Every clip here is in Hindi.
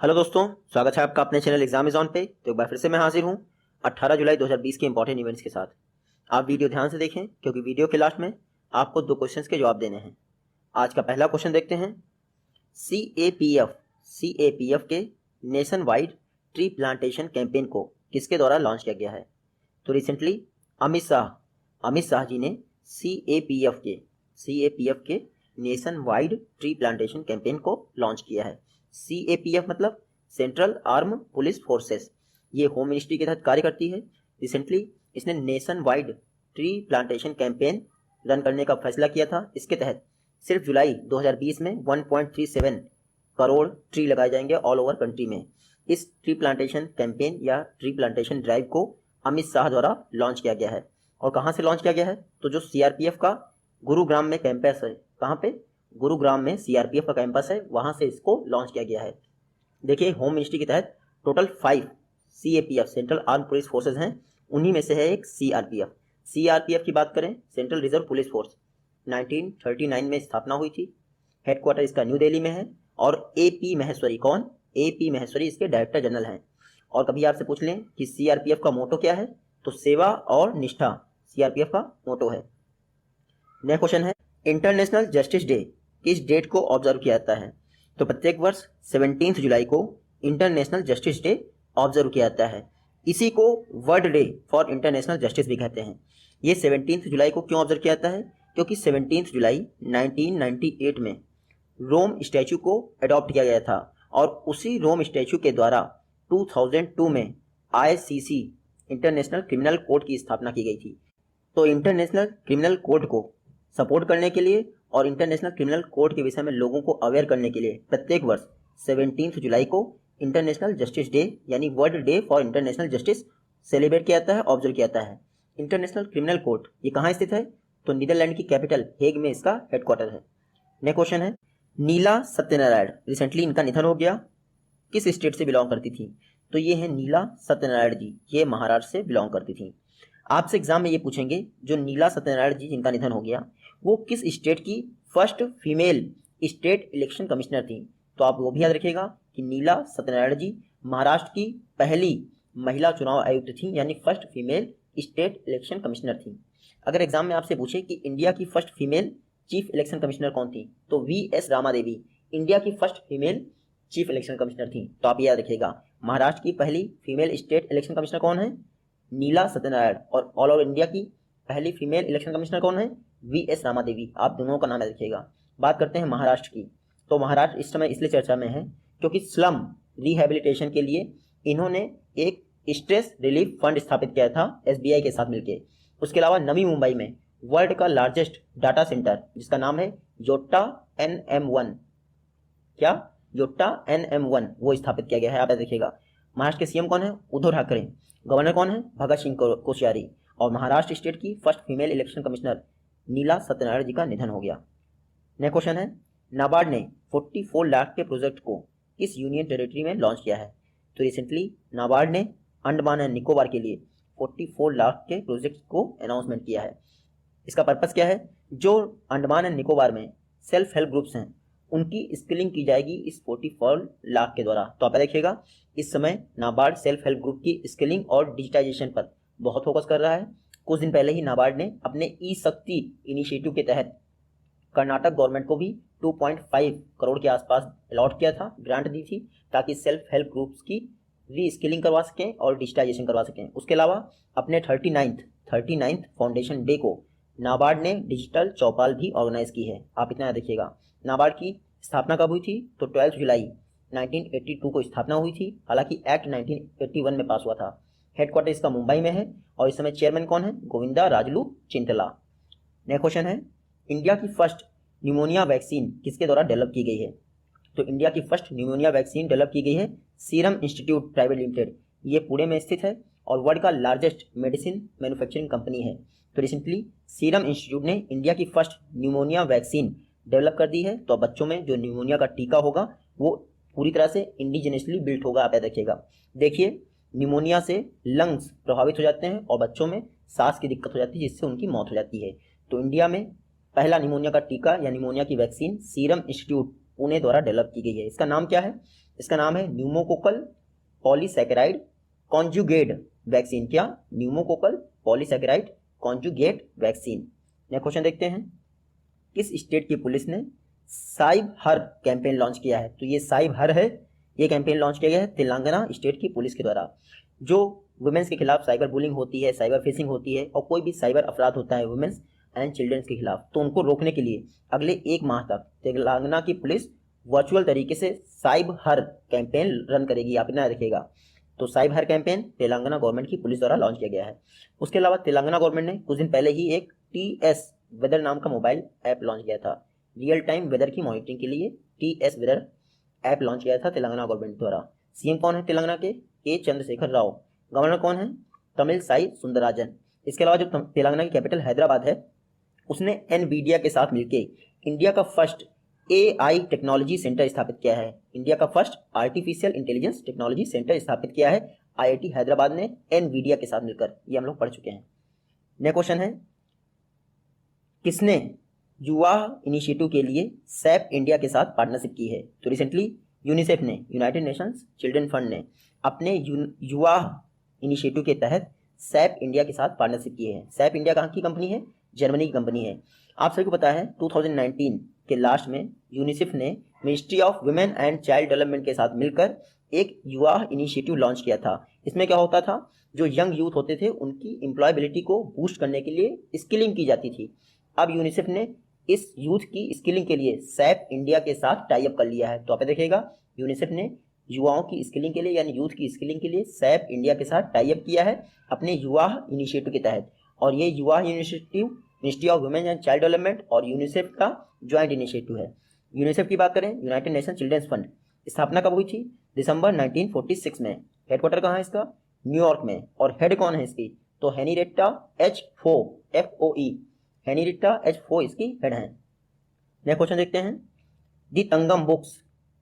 हेलो दोस्तों, स्वागत है आपका अपने चैनल एग्जाम इज ऑन पे। तो एक बार फिर से मैं हाजिर हूँ 18 जुलाई 2020 के इंपॉर्टेंट इवेंट्स के साथ। आप वीडियो ध्यान से देखें क्योंकि वीडियो के लास्ट में आपको 2 क्वेश्चंस के जवाब देने हैं। आज का पहला क्वेश्चन देखते हैं। सीएपीएफ के nation wide tree plantation campaign को किसके द्वारा लॉन्च किया गया है? तो रिसेंटली अमित शाह जी ने सीएपीएफ के nation wide tree plantation campaign को लॉन्च किया है। सीएपीएफ मतलब सेंट्रल आर्म पुलिस फोर्सेस, ये होम मिनिस्ट्री के तहत कार्य करती है। रिसेंटली इसने nation wide tree plantation campaign run करने का फैसला किया था। इसके तहत सिर्फ जुलाई 2020 में 1.37 करोड़ ट्री लगाए जाएंगे ऑल ओवर कंट्री में। इस ट्री प्लांटेशन कैंपेन या ट्री प्लांटेशन ड्राइव को अमित शाह द्वारा लॉन्च किया गया है। और कहाँ से लॉन्च किया गया है? तो जो सीआरपीएफ का गुरुग्राम में कैंपस है, कहाँ पे? गुरुग्राम में सीआरपीएफ का कैंपस है, वहां से इसको लॉन्च किया गया है। देखिए, होम मिनिस्ट्री के तहत total 5 CAPF central arm police forces हैं, उन्हीं में से है एक सीआरपीएफ। सीआरपीएफ की बात करें, सेंट्रल रिजर्व पुलिस फोर्स, 1939 में स्थापना हुई थी। हेडक्वार्टर इसका न्यू दिल्ली में है। और एपी महेश्वरी, कौन? एपी महेश्वरी इसके डायरेक्टर जनरल हैं। और कभी आपसे पूछ लें कि सीआरपीएफ का मोटो क्या है, तो सेवा और निष्ठा सीआरपीएफ का मोटो है। नेक्स्ट क्वेश्चन है, इंटरनेशनल जस्टिस डे किस डेट को ऑब्जर्व किया जाता है? तो प्रत्येक वर्ष 17 जुलाई को इंटरनेशनल जस्टिस डे ऑब्जर्व किया जाता है। इसी को world day for international justice भी कहते हैं। ये 17 जुलाई को क्यों ऑब्जर्व किया जाता है? क्योंकि 17 जुलाई 1998 में रोम स्टैच्यू को अडॉप्ट किया गया था और उसी रोम स्टैच्यू के द्वारा 2002 में आईसीसी इंटरनेशनल क्रिमिनल कोर्ट की स्थापना की गई थी। तो इंटरनेशनल क्रिमिनल कोर्ट को सपोर्ट करने के लिए और इंटरनेशनल क्रिमिनल कोर्ट के विषय में लोगों को अवेयर करने के लिए प्रत्येक वर्ष 17 जुलाई को इंटरनेशनल जस्टिस डे यानी world day for international justice celebrate किया जाता है, ऑब्जर्व किया जाता है। इंटरनेशनल क्रिमिनल कोर्ट ये कहाँ स्थित है? तो नीदरलैंड की कैपिटल हेग में इसका हेडक्वार्टर है। नेक्स्ट क्वेश्चन है, नीला सत्यनारायण, रिसेंटली इनका निधन हो गया, किस स्टेट से बिलोंग करती थी? तो ये है नीला सत्यनारायण जी, ये महाराष्ट्र से बिलोंग करती थी। आपसे एग्जाम में ये पूछेंगे, जो नीला सत्यनारायण जी जिनका निधन हो गया, वो किस स्टेट की first female state election commissioner थी? तो आप वो भी याद रखिएगा कि नीला सत्यनारायण जी महाराष्ट्र की पहली महिला चुनाव आयुक्त थी, यानी first female state election commissioner थी। अगर एग्जाम में आपसे पूछे कि इंडिया की first female chief election commissioner कौन थी, तो वीएस रामा देवी इंडिया की first female chief election commissioner थी। तो आप याद रखिएगा, महाराष्ट्र की पहली फीमेल स्टेट इलेक्शन कमिश्नर कौन है? नीला सत्यनारायण। और ऑल ओवर इंडिया की पहली फीमेल इलेक्शन कमिश्नर कौन है? वीएस रामा देवी। आप दोनों का नाम याद रखिएगा। बात करते हैं महाराष्ट्र की। तो महाराष्ट्र इस समय इसलिए चर्चा में है क्योंकि स्लम रिहेबिलिटेशन के लिए इन्होंने एक स्ट्रेस रिलीफ फंड स्थापित किया था एसबीआई के साथ मिलकर। उसके अलावा नवी मुंबई में वर्ल्ड का लार्जेस्ट डाटा सेंटर जिसका नाम है योट्टा NM1, क्या? योट्टा NM1, वो स्थापित किया गया है, आप याद रखिएगा। महाराष्ट्र के सीएम कौन है? उद्धव ठाकरे। गवर्नर कौन है? भगत सिंह कोश्यारी। और महाराष्ट्र स्टेट की फर्स्ट फीमेल इलेक्शन कमिश्नर नीला सत्यनारायण जी का निधन हो गया। नेक्स्ट क्वेश्चन है, नाबार्ड ने 44 लाख के प्रोजेक्ट को किस यूनियन टेरिटरी में लॉन्च किया है? तो रिसेंटली नाबार्ड ने अंडमान एंड निकोबार के लिए 44 लाख के प्रोजेक्ट को अनाउंसमेंट किया है। इसका पर्पस क्या है? जो अंडमान एंड निकोबार में सेल्फ हेल्प ग्रुप्स हैं उनकी स्किलिंग की जाएगी इस 44 लाख के द्वारा। तो आप देखिएगा, इस समय नाबार्ड सेल्फ हेल्प ग्रुप की स्किलिंग और डिजिटाइजेशन पर बहुत फोकस कर रहा है। कुछ दिन पहले ही नाबार्ड ने अपने ई शक्ति इनिशिएटिव के तहत कर्नाटक गवर्नमेंट को भी 2.5 करोड़ के आसपास अलॉट किया था, ग्रांट दी थी, ताकि सेल्फ हेल्प ग्रुप्स की री स्किलिंग करवा सकें और डिजिटाइजेशन करवा सकें। उसके अलावा अपने 39th फाउंडेशन डे को नाबार्ड ने डिजिटल चौपाल भी ऑर्गेनाइज की है। आप इतना याद रखिएगा। नाबार्ड की स्थापना कब हुई थी? तो 12 जुलाई 1982 को स्थापना हुई थी। हालांकि एक्ट 1981 में पास हुआ था। हेडक्वार्टर इसका मुंबई में है और इस समय चेयरमैन कौन है? गोविंदा राजलू चिंतला। नेक्स्ट क्वेश्चन है, इंडिया की फर्स्ट न्यूमोनिया वैक्सीन किसके द्वारा डेवलप की गई है? तो इंडिया की फर्स्ट न्यूमोनिया वैक्सीन डेवलप की गई है सीरम इंस्टीट्यूट प्राइवेट लिमिटेड, ये पुणे में स्थित है और वर्ल्ड का लार्जेस्ट मेडिसिन मैन्युफैक्चरिंग कंपनी है। तो रिसेंटली सीरम इंस्टीट्यूट ने इंडिया की फर्स्ट न्यूमोनिया वैक्सीन डेवलप कर दी है। तो बच्चों में जो न्यूमोनिया का टीका होगा वो पूरी तरह से इंडिजिनसली बिल्ट होगा, आप याद रखिएगा। देखिए, न्यूमोनिया से लंग्स प्रभावित हो जाते हैं और बच्चों में सांस की दिक्कत हो जाती है जिससे उनकी मौत हो जाती है। तो इंडिया में पहला न्यूमोनिया का टीका या न्यूमोनिया की वैक्सीन सीरम इंस्टीट्यूट पुणे द्वारा डेवलप की गई है। इसका नाम क्या है? इसका नाम है न्यूमोकोकल पॉलीसैकेराइड कॉन्जुगेट वैक्सीन। क्या? Pneumococcal polysaccharide conjugate vaccine. Next question देखते हैं, किस स्टेट की पुलिस ने साइब हर कैंपेन लॉन्च किया है? तो ये साइब हर है, ये कैंपेन लॉन्च किया गया है तेलंगाना स्टेट की पुलिस के द्वारा। जो वुमेन्स के खिलाफ साइबर बुलिंग होती है, साइबर फिशिंग होती है और कोई भी साइबर अपराध होता है वुमेन्स एंड चिल्ड्रंस के खिलाफ, तो उनको रोकने के लिए अगले 1 माह तक तेलंगाना की पुलिस वर्चुअल तरीके से साइब हर कैंपेन रन करेगी। आप इतना रखिएगा। तो साइब हर कैंपेन तेलंगाना गवर्नमेंट की पुलिस द्वारा लॉन्च किया गया है। उसके अलावा तेलंगाना गवर्नमेंट ने कुछ दिन पहले ही एक TS वेदर नाम का मोबाइल ऐप लॉन्च किया था, रियल टाइम वेदर की मॉनिटरिंग के लिए TS वेदर ऐप लॉन्च किया था तेलंगाना गवर्नमेंट द्वारा। सीएम कौन है तेलंगाना के? के चंद्रशेखर राव। गवर्नर कौन है? तमिल साई सुंदरराजन। इसके अलावा जो तेलंगाना की कैपिटल हैदराबाद है, उसने एनवीडिया के साथ मिलकर इंडिया का फर्स्ट AI टेक्नोलॉजी सेंटर स्थापित किया है। इंडिया का first artificial intelligence technology centre स्थापित किया है IIT हैदराबाद ने एनवीडिया के साथ मिलकर। ये हम लोग पढ़ चुके हैं। नेक्स्ट क्वेश्चन है, किसने युवा इनिशिएटिव के लिए सैप इंडिया के साथ पार्टनरशिप की है? तो रिसेंटली यूनिसेफ ने, यूनाइटेड नेशंस चिल्ड्रन फंड ने अपने युवा इनिशिएटिव के तहत सैप इंडिया के साथ पार्टनरशिप की है। सैप इंडिया कहाँ की कंपनी है? जर्मनी की कंपनी है। आप सभी को पता है 2019 के लास्ट में यूनिसेफ ने ministry of women and child development के साथ मिलकर एक युवा इनिशिएटिव लॉन्च किया था। इसमें क्या होता था, जो यंग यूथ होते थे उनकी एम्प्लॉयबिलिटी को बूस्ट करने के लिए स्किलिंग की जाती थी। अब यूनिसेफ ने इस यूथ की स्किलिंग के लिए सैप इंडिया के साथ टाई अप कर लिया है। तो आप देखिएगा, यूनिसेफ ने युवाओं की स्किलिंग के लिए यानी यूथ की स्किलिंग के लिए सैप इंडिया के साथ टाई अप किया है अपने युवा इनिशिएटिव के तहत। और ये युवा initiative ministry of women and child development और यूनिसेफ का ज्वाइंट इनिशिएटिव है। यूनिसेफ की बात करें, यूनाइटेड नेशन चिल्ड्रंस फंड, स्थापना कब हुई थी? दिसंबर 1946 में। हेडक्वार्टर कहाँ है इसका? न्यूयॉर्क में। और हेड कौन है इसकी? तो हेनरिएटा एच फो FOE, हेनरिएटा एच फो इसकी हेड है। नेक्स्ट क्वेश्चन देखते हैं, दी तंगम बुक्स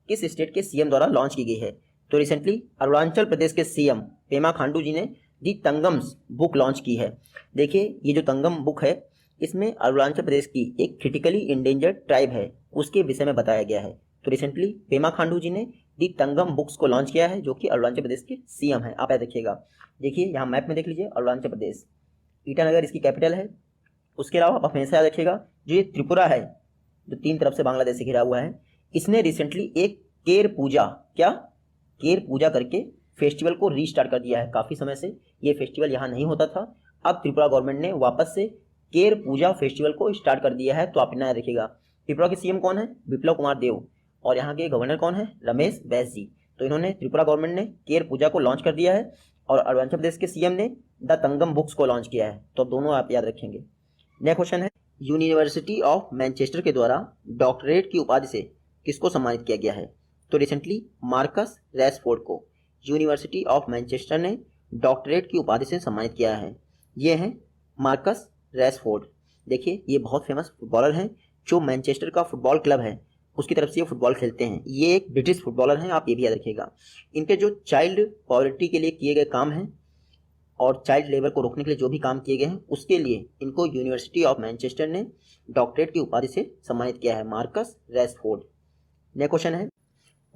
किस स्टेट के सीएम द्वारा लॉन्च की गई है? तो रिसेंटली अरुणाचल प्रदेश के सीएम पेमा खांडू जी ने दी तंगम्स बुक लॉन्च की है। देखिए, ये जो तंगम बुक है, इसमें अरुणाचल प्रदेश की एक क्रिटिकली इंडेंजर्ड ट्राइब है, उसके विषय में बताया गया है। तो रिसेंटली पेमा खांडू जी ने दी तंगम बुक्स को लॉन्च किया है, जो कि अरुणाचल प्रदेश के सीएम है। आप यह देखिएगा, देखिए यहाँ मैप में देख लीजिए, अरुणाचल प्रदेश, ईटानगर इसकी कैपिटल है। उसके अलावा आप हमेशा याद रखिएगा, जो ये त्रिपुरा है, जो 3 तरफ से बांग्लादेश से घिरा हुआ है, इसने रिसेंटली एक केर पूजा, क्या केर पूजा करके फेस्टिवल को रीस्टार्ट कर दिया है। काफ़ी समय से ये फेस्टिवल यहाँ नहीं होता था, अब त्रिपुरा गवर्नमेंट ने वापस से केर पूजा फेस्टिवल को स्टार्ट कर दिया है। तो आप इतना याद रखिएगा। त्रिपुरा के सीएम कौन है? बिप्लब कुमार देव। और यहाँ के गवर्नर कौन है? रमेश बैस जी। तो इन्होंने, त्रिपुरा गवर्नमेंट ने केर पूजा को लॉन्च कर दिया है और अरुणाचल प्रदेश के सीएम ने द तंगम बुक्स को लॉन्च किया है। तो दोनों आप याद रखेंगे। नेक्स्ट क्वेश्चन है, यूनिवर्सिटी ऑफ मैनचेस्टर के द्वारा डॉक्टरेट की उपाधि से किसको सम्मानित किया गया है? तो रिसेंटली मार्कस रैशफोर्ड को यूनिवर्सिटी ऑफ मैनचेस्टर ने डॉक्टरेट की उपाधि से सम्मानित किया है। ये हैं मार्कस रैशफोर्ड। देखिए, ये बहुत फेमस फुटबॉलर हैं, जो मैनचेस्टर का फुटबॉल क्लब है उसकी तरफ से ये फुटबॉल खेलते हैं। ये एक ब्रिटिश फुटबॉलर हैं, आप ये भी याद रखिएगा। इनके जो चाइल्ड पॉवर्टी के लिए किए गए काम हैं और चाइल्ड लेबर को रोकने के लिए जो भी काम किए गए हैं, उसके लिए इनको यूनिवर्सिटी ऑफ मैनचेस्टर ने डॉक्टरेट की उपाधि से सम्मानित किया है, मार्कस रैशफोर्ड। नेक्स्ट क्वेश्चन है,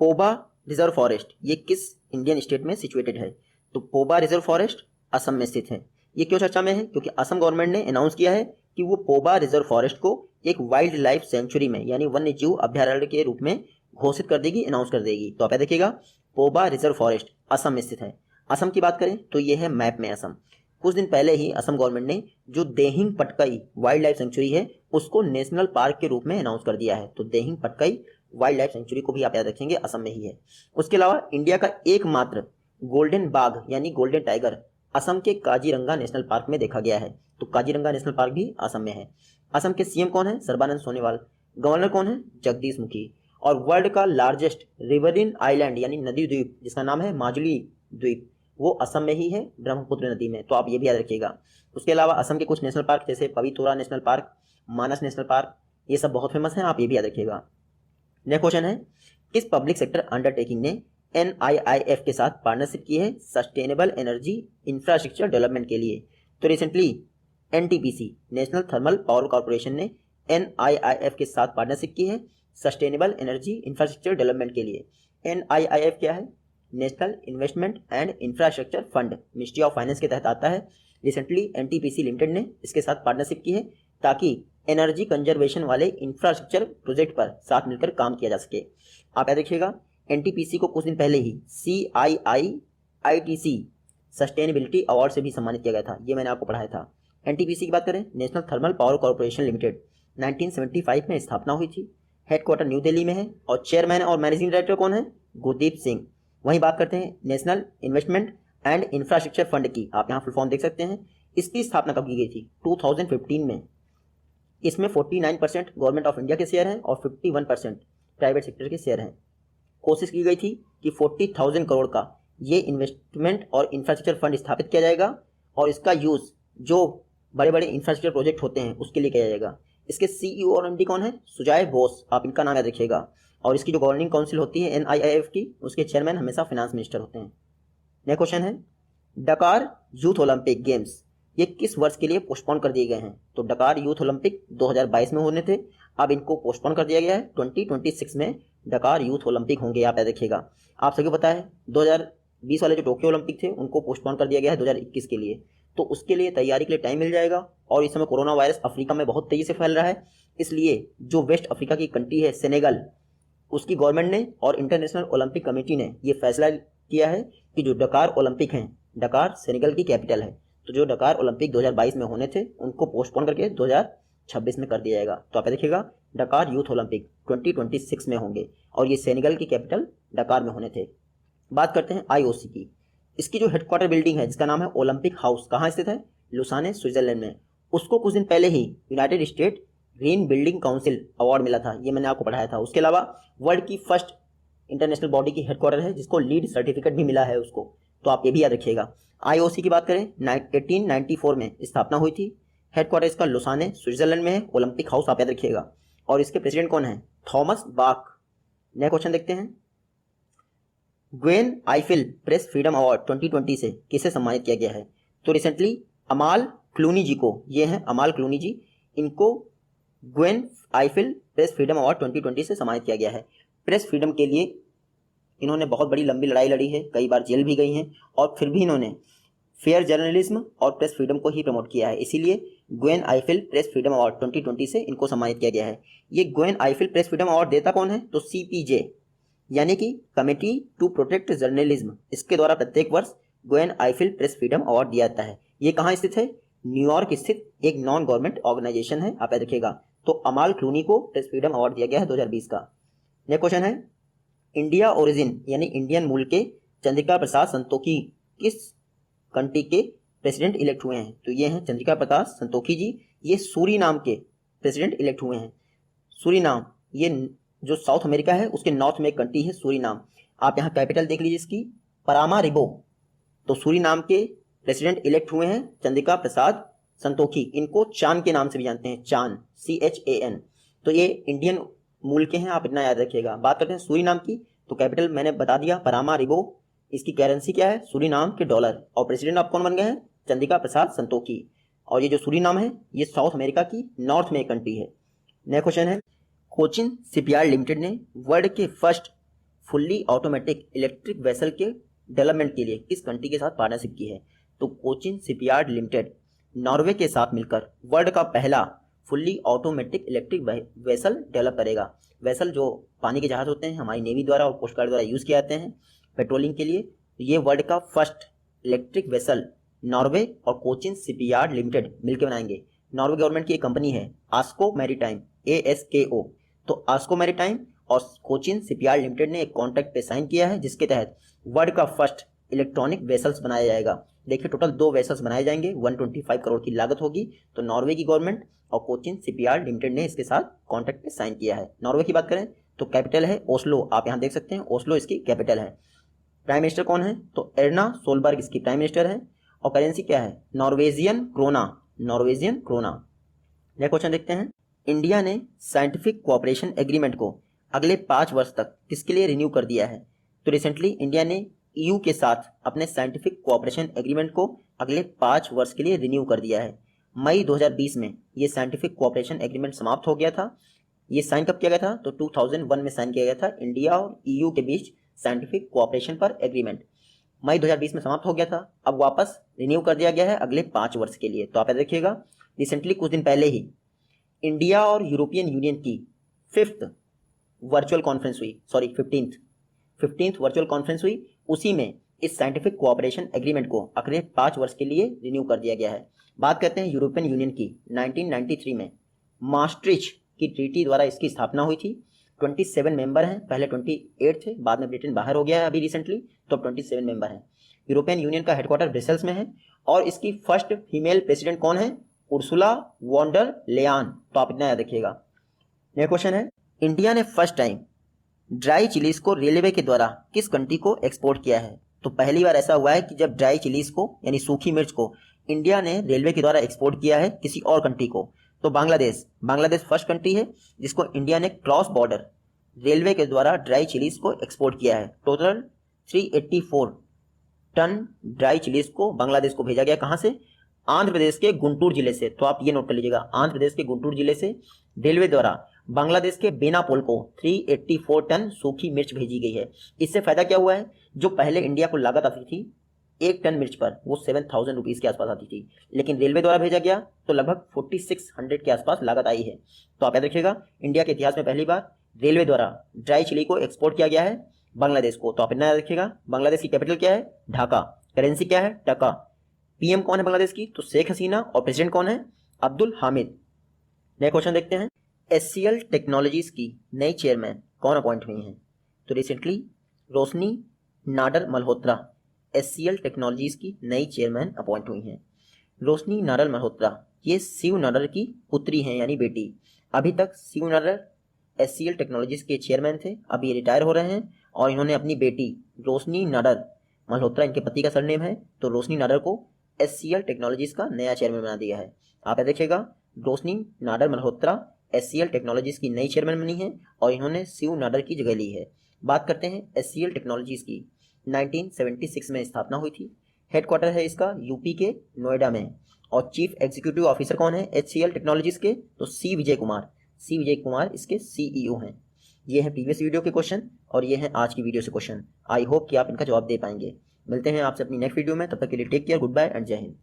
पोबा रिजर्व फॉरेस्ट ये किस इंडियन स्टेट में सिचुएटेड है? तो पोबा रिजर्व फॉरेस्ट असम में स्थित है। ये क्यों चर्चा में है? क्योंकि असम गवर्नमेंट ने अनाउंस किया है कि वो पोबा रिजर्व फॉरेस्ट को एक वाइल्ड लाइफ सेंचुरी में यानी वन्य जीव अभ्यारण्य के रूप में घोषित कर देगी, अनाउंस कर देगी। तो आप देखिएगा, पोबा रिजर्व फॉरेस्ट असम में स्थित है। असम की बात करें तो ये है मैप में असम। कुछ दिन पहले ही असम गवर्नमेंट ने जो Dehing Patkai wild life sanctuary है उसको नेशनल पार्क के रूप में अनाउंस कर दिया है। तो Dehing Patkai wild life sanctuary को भी आप याद रखेंगे, असम में ही है। उसके अलावा इंडिया का एकमात्र गोल्डन बाघ यानी गोल्डन टाइगर असम के काजीरंगा नेशनल पार्क में देखा गया है। तो काजीरंगा नेशनल पार्क भी असम में है। असम के सीएम कौन है? सर्बानंद सोनोवाल। गवर्नर कौन है? जगदीश मुखी। और वर्ल्ड का लार्जेस्ट रिवरिन आइलैंड यानी नदी द्वीप जिसका नाम है माजुली द्वीप, वो असम में ही है, ब्रह्मपुत्र नदी में। तो आप ये भी याद रखिएगा। उसके अलावा असम के कुछ नेशनल पार्क जैसे पवितोरा नेशनल पार्क, मानस नेशनल पार्क, ये सब बहुत फेमस हैं, आप ये भी याद रखिएगा। नेक्स्ट क्वेश्चन है, किस पब्लिक सेक्टर अंडरटेकिंग ने NIIF के साथ पार्टनरशिप की है सस्टेनेबल एनर्जी इंफ्रास्ट्रक्चर डेवलपमेंट के लिए? तो recently NTPC national thermal power corporation ने NIIF के साथ पार्टनरशिप की है सस्टेनेबल एनर्जी इंफ्रास्ट्रक्चर डेवलपमेंट के लिए। NIIF क्या है? National investment and infrastructure fund, ministry of finance के तहत आता है। रिसेंटली NTPC लिमिटेड ने इसके साथ पार्टनरशिप की है ताकि एनर्जी कंजर्वेशन वाले इंफ्रास्ट्रक्चर प्रोजेक्ट पर साथ मिलकर काम किया जा सके। आप याद रखिएगा, NTPC को कुछ दिन पहले ही CII-ITC सस्टेनेबिलिटी अवार्ड से भी सम्मानित किया गया था, ये मैंने आपको पढ़ाया था। NTPC की बात करें, national thermal power corporation limited, 1975 में स्थापना हुई थी। हेडक्वार्टर न्यू दिल्ली में है और चेयरमैन और मैनेजिंग डायरेक्टर कौन है? गुरदीप सिंह। वहीं बात करते हैं national investment and infrastructure fund की, आप यहाँ फुल फॉर्म देख सकते हैं। इसकी स्थापना कब की गई थी? 2015 में। इसमें 49% गवर्नमेंट ऑफ इंडिया के शेयर हैं और 51% प्राइवेट सेक्टर के शेयर हैं। कोशिश की गई थी कि 40,000 करोड़ का ये इन्वेस्टमेंट और इंफ्रास्ट्रक्चर फंड स्थापित किया जाएगा और इसका यूज़ जो बड़े बड़े इंफ्रास्ट्रक्चर प्रोजेक्ट होते हैं उसके लिए किया जाएगा। इसके CEO और MD कौन है? सुजय बोस, आप इनका नाम याद रखिएगा। और इसकी जो गवर्निंग काउंसिल होती है NIIF की, उसके चेयरमैन हमेशा फाइनेंस मिनिस्टर होते हैं। नेक्स्ट क्वेश्चन है, डकार यूथ ओलंपिक गेम्स ये किस वर्ष के लिए पोस्टपोन कर दिए गए हैं? तो डकार यूथ ओलंपिक 2022 में होने थे, अब इनको पोस्टपोन कर दिया गया है। 2026 में डकार यूथ ओलंपिक होंगे, आप याद रखिएगा। आप सभी को पता है 2020 वाले जो टोक्यो ओलंपिक थे उनको पोस्टपोन कर दिया गया है 2021 के लिए, तो उसके लिए तैयारी के लिए टाइम मिल जाएगा। और इस समय कोरोना वायरस अफ्रीका में बहुत तेज़ी से फैल रहा है, इसलिए जो वेस्ट अफ्रीका की कंट्री है सेनेगल, उसकी गवर्नमेंट ने और इंटरनेशनल ओलंपिक कमेटी ने ये फैसला किया है कि जो डकार ओलंपिक हैं, डकार सेनेगल की कैपिटल है, तो जो डकार ओलंपिक 2022 में होने थे उनको पोस्टपोन करके 2026 में कर दिया जाएगा। तो आप देखिएगा, डकार यूथ ओलंपिक 2026 में होंगे और ये सेनेगल की कैपिटल डकार में होने थे। बात करते हैं IOC की। इसकी जो हेडक्वार्टर बिल्डिंग है जिसका नाम है ओलंपिक हाउस, कहाँ स्थित है? लुसाने, स्विट्जरलैंड में। उसको कुछ दिन पहले ही United State green building council award मिला था, ये मैंने आपको पढ़ाया था। उसके अलावा वर्ल्ड की फर्स्ट इंटरनेशनल बॉडी की हेडक्वार्टर है जिसको लीड सर्टिफिकेट भी मिला है उसको, तो आप ये भी याद रखिएगा। IOC की बात करें, 1894 में स्थापना हुई थी। हेडक्वार्टर इसका लुसाने, स्विट्जरलैंड में है। ओलंपिक हाउस आप याद रखिएगा। और इसके प्रेसिडेंट कौन है? Thomas Bach. नया क्वेश्चन देखते हैं, Gwen Eiffel press freedom award 2020 से किसे सम्मानित किया गया है? तो रिसेंटली अमाल क्लूनी जी को, ये हैं अमाल क्लूनी जी, इनको Gwen Eiffel press freedom award 2020 से सम्मानित किया गया है। प्रेस फ्रीडम के लिए इन्होंने बहुत बड़ी लंबी लड़ाई लड़ी है, कई बार जेल भी गई हैं, और फिर भी इन्होंने फेयर जर्नलिज्म और प्रेस फ्रीडम को ही प्रमोट किया है, इसीलिए Gwen Eiffel press freedom award 2020 से इनको सम्मानित किया गया है। ये Gwen Eiffel press freedom award देता कौन है? तो CPJ यानी कि कमेटी टू प्रोटेक्ट जर्नलिज्म, इसके द्वारा प्रत्येक वर्ष Gwen Eiffel press freedom award दिया जाता है। ये कहाँ स्थित है? न्यूयॉर्क स्थित एक नॉन गवर्नमेंट ऑर्गेनाइजेशन है, आप याद रखिएगा। तो अमाल क्लूनी को प्रेस फ्रीडम अवार्ड दिया गया है 2020 का। नेक्स्ट क्वेश्चन है, इंडिया ओरिजिन यानी इंडियन मूल के चंद्रिका प्रसाद संतोखी किस कंट्री के प्रेसिडेंट इलेक्ट हुए हैं? तो ये हैं चंद्रिका प्रसाद संतोखी जी, ये सूरीनाम के प्रेसिडेंट इलेक्ट हुए हैं। सूरीनाम ये जो साउथ अमेरिका है उसके नॉर्थ में एक कंट्री है सूरीनाम। आप यहाँ कैपिटल देख लीजिए इसकी, परामारिबो। तो सूरीनाम के प्रेसिडेंट इलेक्ट हुए हैं चंद्रिका प्रसाद संतोखी, इनको चान के नाम से भी जानते हैं, चान, CHAN। तो ये इंडियन मूल के हैं, आप इतना याद रखिएगा। बात करते हैं सूरीनाम की, तो कैपिटल मैंने बता दिया परामारिबो, इसकी करेंसी क्या है? सूरीनाम के डॉलर। और प्रेसिडेंट आप कौन बन गए हैं? चंद्रिका प्रसाद संतोखी। और ये जो सूरीनाम है ये साउथ अमेरिका की नॉर्थ में एक कंट्री है। नेक्स्ट क्वेश्चन है, कोचिन शिपयार्ड लिमिटेड ने वर्ल्ड के first fully automatic electric vessel के डेवलपमेंट के लिए किस कंट्री के साथ पार्टनरशिप की है? तो कोचिन शिपयार्ड लिमिटेड नॉर्वे के साथ मिलकर वर्ल्ड का पहला fully automatic electric vessel develop करेगा। वेसल जो पानी के जहाज होते हैं, हमारी नेवी द्वारा और कोस्ट गार्ड द्वारा यूज़ किए जाते हैं पेट्रोलिंग के लिए। ये वर्ल्ड का फर्स्ट इलेक्ट्रिक वेसल नॉर्वे और कोचिन शिपयार्ड लिमिटेड मिलकर बनाएंगे। नॉर्वे गवर्नमेंट की एक कंपनी है आस्को मैरीटाइम, ASKO। तो आस्को मैरीटाइम और कोचिन शिपयार्ड लिमिटेड ने एक कॉन्ट्रैक्ट पे साइन किया है जिसके तहत वर्ल्ड का फर्स्ट इलेक्ट्रॉनिक वेसल्स बनाया जाएगा। देखिए टोटल 2 वेसल्स बनाए जाएंगे, 125 करोड़ की लागत होगी। तो नॉर्वे की गवर्नमेंट और कोचिन शिपयार्ड लिमिटेड ने इसके साथ कॉन्ट्रैक्ट पे साइन किया है। नॉर्वे की बात करें तो कैपिटल है ओस्लो, आप यहाँ देख सकते हैं ओस्लो इसकी कैपिटल है। प्राइम मिनिस्टर कौन है? तो एर्ना सोलबर्ग इसकी प्राइम मिनिस्टर है। और करेंसी क्या है? Norwegian krone, Norwegian krone. Next question देखते हैं, इंडिया ने साइंटिफिक कोऑपरेशन एग्रीमेंट को अगले 5 वर्ष तक किसके लिए रिन्यू कर दिया है? तो रिसेंटली इंडिया ने EU के साथ अपने साइंटिफिक कोऑपरेशन एग्रीमेंट को अगले 5 वर्ष के लिए रिन्यू कर दिया है। मई 2020 में ये साइंटिफिक कोऑपरेशन एग्रीमेंट समाप्त हो गया था। ये साइन कब किया गया था? तो 2001 में साइन किया गया था इंडिया और EU के बीच साइंटिफिक कोऑपरेशन पर एग्रीमेंट मई 2020 में समाप्त हो गया था, अब वापस रिन्यू कर दिया गया है अगले 5 वर्ष के लिए। तो आप याद रखिएगा, रिसेंटली कुछ दिन पहले ही इंडिया और यूरोपियन यूनियन की 5th वर्चुअल कॉन्फ्रेंस हुई, सॉरी 15th वर्चुअल कॉन्फ्रेंस हुई, उसी में इस साइंटिफिक कोऑपरेशन एग्रीमेंट को अगले 5 वर्ष के लिए रिन्यू कर दिया गया है। बात करते हैं यूरोपियन यूनियन की। 1993 में मास्ट्रिच की ट्रीटी द्वारा इसकी स्थापना हुई थी। 27 मेंबर हैं, पहले 28 थे, बाद में ब्रिटेन बाहर हो गया है अभी रिसेंटली, तो अब 27 मेंबर हैं। यूरोपियन यूनियन का हेडक्वार्टर ब्रसेल्स में है और इसकी फर्स्ट फीमेल प्रेसिडेंट कौन है? Ursula von der Leyen. तो आप इतना याद रखिएगा। नेक्स्ट क्वेश्चन है, इंडिया ने फर्स्ट टाइम ड्राई चिलीज को रेलवे के द्वारा किस कंट्री को एक्सपोर्ट किया है? तो पहली बार ऐसा हुआ है कि जब ड्राई चिलीज को यानी सूखी मिर्च को इंडिया ने रेलवे के द्वारा एक्सपोर्ट किया है किसी और कंट्री को, तो बांग्लादेश फर्स्ट कंट्री है जिसको इंडिया ने क्रॉस बॉर्डर रेलवे के द्वारा ड्राई चिलीज को एक्सपोर्ट किया है। टोटल 384 टन ड्राई चिलीज को बांग्लादेश को भेजा गया। कहाँ से? आंध्र प्रदेश के गुंटूर जिले से। तो आप ये नोट कर लीजिएगा, आंध्र प्रदेश के गुंटूर जिले से रेलवे द्वारा बांग्लादेश के बेनापोल को 384 टन सूखी मिर्च भेजी गई है। इससे फायदा क्या हुआ है? जो पहले इंडिया को लागत आती थी 1 टन मिर्च पर, वो 7000 रुपीज़ के आसपास आती थी, लेकिन रेलवे द्वारा भेजा गया तो लगभग 4600 के आसपास लागत आई है। तो आप याद रखिएगा, इंडिया के इतिहास में पहली बार रेलवे द्वारा ड्राई चिली को एक्सपोर्ट किया गया है बांग्लादेश को। तो आप इतना याद रखिएगा। बांग्लादेश की कैपिटल क्या है? ढाका। करेंसी क्या है? टका। पीएम कौन है बांग्लादेश की? तो शेख हसीना। और प्रेसिडेंट कौन है? अब्दुल हामिद। नेक्स्ट क्वेश्चन देखते हैं, एचसीएल टेक्नोलॉजीज की नई चेयरमैन कौन अपॉइंट हुई हैं? तो रिसेंटली रोशनी नाडर मल्होत्रा एचसीएल टेक्नोलॉजीज की नई चेयरमैन अपॉइंट हुई हैं। रोशनी नाडर मल्होत्रा ये शिव नाडर की पुत्री हैं यानी बेटी। अभी तक शिव नाडर एचसीएल टेक्नोलॉजीज के चेयरमैन थे, अभी रिटायर हो रहे हैं और इन्होंने अपनी बेटी रोशनी नाडर मल्होत्रा, इनके पति का सरनेम है, तो रोशनी नाडर को एचसीएल टेक्नोलॉजीज का नया चेयरमैन बना दिया है। आप याद रखिएगा, रोशनी नाडर मल्होत्रा एचसीएल टेक्नोलॉजीज की नई चेयरमैन बनी है और इन्होंने शिव नाडर की जगह ली है। बात करते हैं एचसीएल टेक्नोलॉजीज की। 1976 में स्थापना हुई थी। हेडक्वार्टर है इसका यूपी के नोएडा में और चीफ एग्जीक्यूटिव ऑफिसर कौन है एचसीएल टेक्नोलॉजीज के? तो सी विजय कुमार इसके सीईओ हैं। ये हैं प्रीवियस वीडियो के क्वेश्चन और ये हैं आज की वीडियो से क्वेश्चन। आई होप कि आप इनका जवाब दे पाएंगे। मिलते हैं आपसे अपनी नेक्स्ट वीडियो में, तब तक के लिए take care, goodbye and जय हिंद।